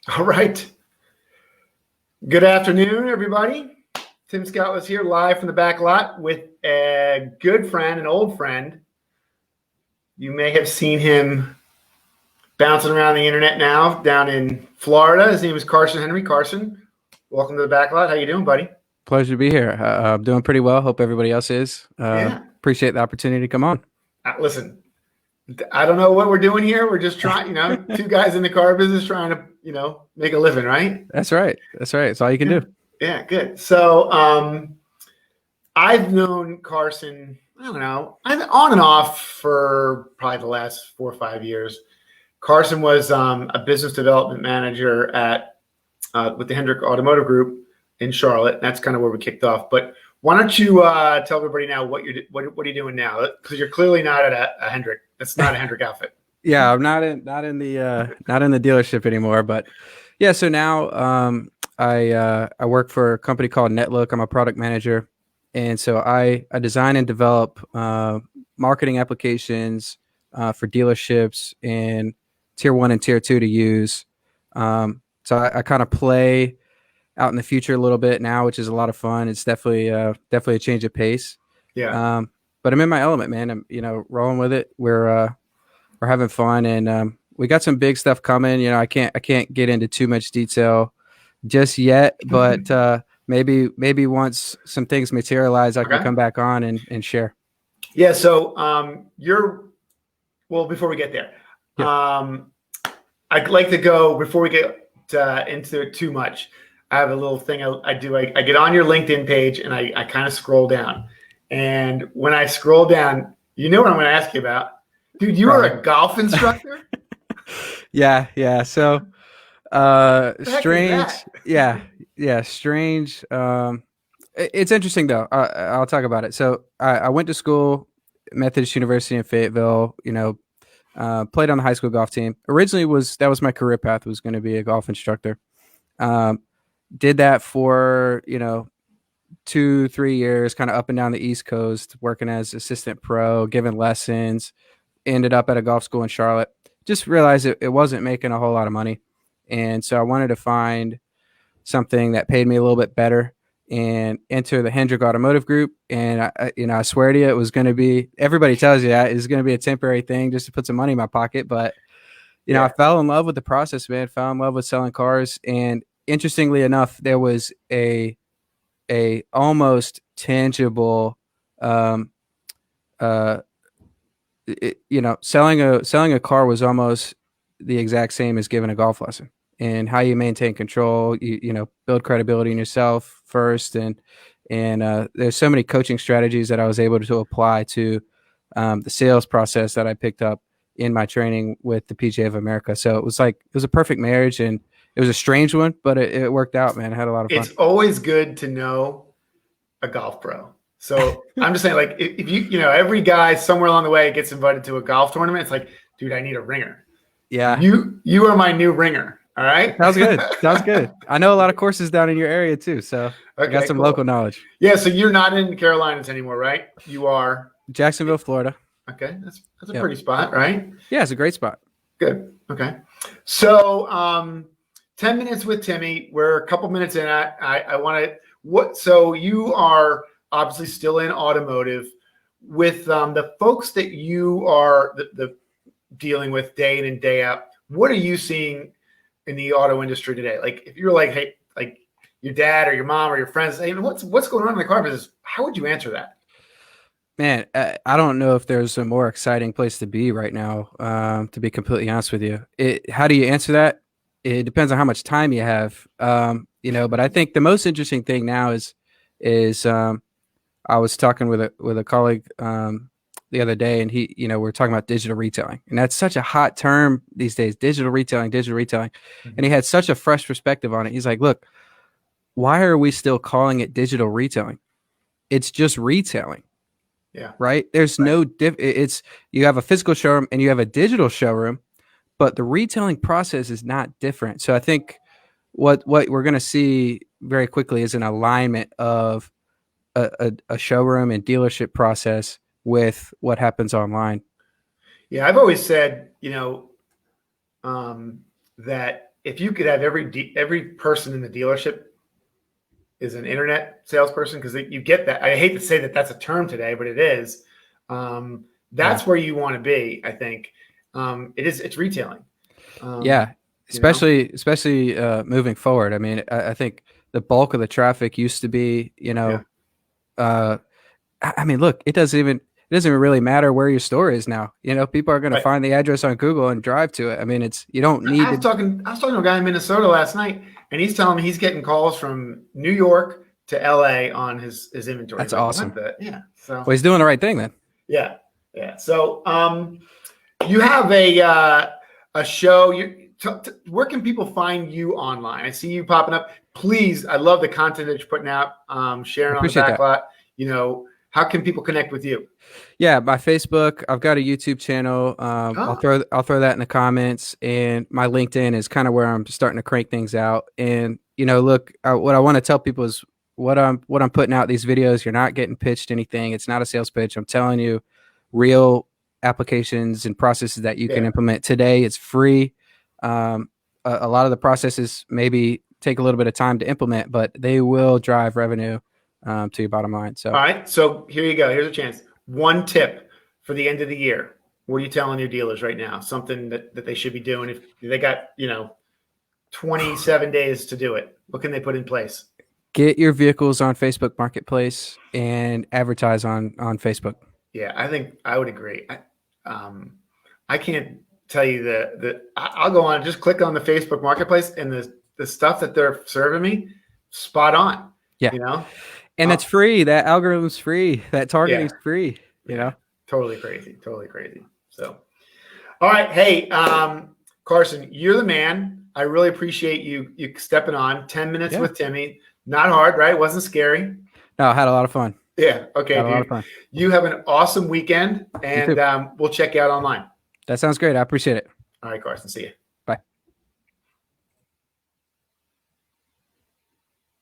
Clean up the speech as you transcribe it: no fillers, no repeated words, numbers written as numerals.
All right. Good afternoon, everybody. Tim Scott was here live from the back lot with a good friend, an old friend. You may have seen him bouncing around the internet now down in Florida. His name is Carson Henry. Carson, welcome to the back lot. How you doing, buddy? Pleasure to be here. I'm doing pretty well. Hope everybody else is. Yeah. Appreciate the opportunity to come on. Listen, I don't know what we're doing here. We're just trying, two guys in the car business trying to, make a living, right? That's right. That's right. It's all you can do. Yeah, good. So I've known Carson, I don't know, on and off for probably the last 4 or 5 years. Carson was a business development manager with the Hendrick Automotive Group in Charlotte. That's kind of where we kicked off. But why don't you tell everybody now what are you doing now? Because you're clearly not at a Hendrick. That's not a Hendrick outfit. Yeah, I'm not in the dealership anymore. But yeah, so now I work for a company called NetLook. I'm a product manager, and so I design and develop marketing applications for dealerships and tier 1 and tier 2 to use. So I kind of play out in the future a little bit now, which is a lot of fun. It's definitely a change of pace. Yeah. But I'm in my element, man. I'm rolling with it. We're having fun, and we got some big stuff coming. I can't get into too much detail just yet, but maybe once some things materialize, I can come back on and share. Yeah. So before we get there, yeah. I'd like to go before we get into it too much. I have a little thing I do. I get on your LinkedIn page and I kind of scroll down. And when I scroll down, you know what I'm going to ask you about. Dude, you are a golf instructor? Yeah. So strange. Yeah, strange. It's interesting though. I'll talk about it. So I went to school, Methodist University in Fayetteville, played on the high school golf team. Originally that was my career path, was going to be a golf instructor. Did that for 2-3 years, kind of up and down the East Coast, working as assistant pro, giving lessons. Ended up at a golf school in Charlotte. Just realized it wasn't making a whole lot of money, and so I wanted to find something that paid me a little bit better and enter the Hendrick Automotive Group. And I swear to you, it was going to be, everybody tells you that it's going to be a temporary thing just to put some money in my pocket. But I fell in love with the process, man. Fell in love with selling cars. And interestingly enough, there was a almost tangible, selling a car was almost the exact same as giving a golf lesson, and how you maintain control, build credibility in yourself first. And there's so many coaching strategies that I was able to apply to the sales process that I picked up in my training with the PGA of America. So it was a perfect marriage, and it was a strange one, but it worked out, man. I had a lot of fun. It's always good to know a golf pro. So I'm just saying, if every guy somewhere along the way gets invited to a golf tournament, it's like, dude, I need a ringer. Yeah. You are my new ringer. All right. Sounds good. I know a lot of courses down in your area too. So I got some local knowledge. Yeah. So you're not in the Carolinas anymore, right? You are Jacksonville, Florida. Okay. That's a pretty spot, right? Yeah. It's a great spot. Good. Okay. So, 10 minutes with Timmy. We're a couple minutes in. I want to, so you are obviously still in automotive with the folks that you are the dealing with day in and day out. What are you seeing in the auto industry today? Like, if you're like, hey, like your dad or your mom or your friends, hey, what's going on in the car business? How would you answer that? Man, I don't know if there's a more exciting place to be right now, to be completely honest with you. How do you answer that? It depends on how much time you have, but I think the most interesting thing now is I was talking with a colleague the other day, and we were talking about digital retailing, and that's such a hot term these days, digital retailing. Mm-hmm. And he had such a fresh perspective on it. He's like, look, why are we still calling it digital retailing? It's just retailing. Yeah. Right. There's no it's, you have a physical showroom and you have a digital showroom, but the retailing process is not different. So I think what we're going to see very quickly is an alignment of a showroom and dealership process with what happens online. Yeah. I've always said, that if you could have every person in the dealership is an internet salesperson, because you get that. I hate to say that that's a term today, but it is. That's where you want to be. I think it's retailing. Especially moving forward. I mean, I think the bulk of the traffic used to be, I mean, look, it doesn't even really matter where your store is now. People are going to find the address on Google and drive to it. I mean, you don't need. I was talking to a guy in Minnesota last night, and he's telling me he's getting calls from New York to LA on his inventory. That's awesome. Yeah. So he's doing the right thing then. Yeah. So you have a show. Where can people find you online? I see you popping up. Please, I love the content that you're putting out, sharing on the backlot. How can people connect with you? Yeah, my Facebook. I've got a YouTube channel. I'll throw that in the comments, and my LinkedIn is kind of where I'm starting to crank things out. And look, what I want to tell people is what I'm putting out these videos. You're not getting pitched anything. It's not a sales pitch. I'm telling you real applications and processes that you can implement today. It's free. A lot of the processes maybe take a little bit of time to implement, but they will drive revenue to your bottom line. So, all right. So here you go. Here's a chance. One tip for the end of the year. What are you telling your dealers right now? Something that they should be doing if they got 27 days to do it. What can they put in place? Get your vehicles on Facebook Marketplace and advertise on Facebook. Yeah, I think I would agree. I can't tell you I'll go on, just click on the Facebook Marketplace, and the stuff that they're serving me, spot on. Yeah. And it's free. That algorithm's free. That targeting's free. Totally crazy. So, all right. Hey, Carson, you're the man. I really appreciate you stepping on. 10 minutes with Timmy. Not hard, right? Wasn't scary. No, I had a lot of fun. Yeah. Okay, had a lot of fun. You have an awesome weekend, and we'll check you out online. That sounds great. I appreciate it. All right, Carson. See you.